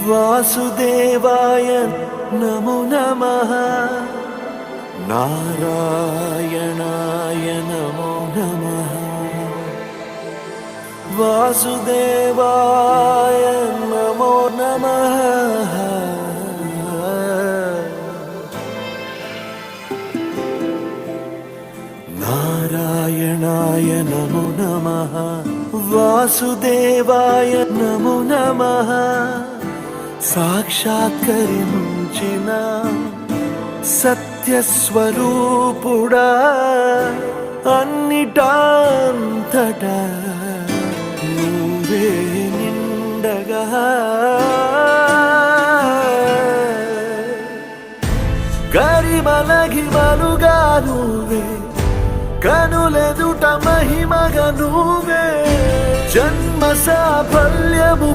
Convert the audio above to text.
వాసుదేవాయ నమో నమః నారాయణాయ నమో నమః వాసుదేవాయ నమో నమః నారాయణాయ నమో నమః వాసుదేవాయ నమో నమః సాక్షాత్కరించిన సత్యస్వరూపుడా అన్నిటాంతటా నువ్వే నిండగా గరిమలగిమలుగా నువ్వే కనులెదుట మహిమగా నువ్వే జన్మ సాఫల్యము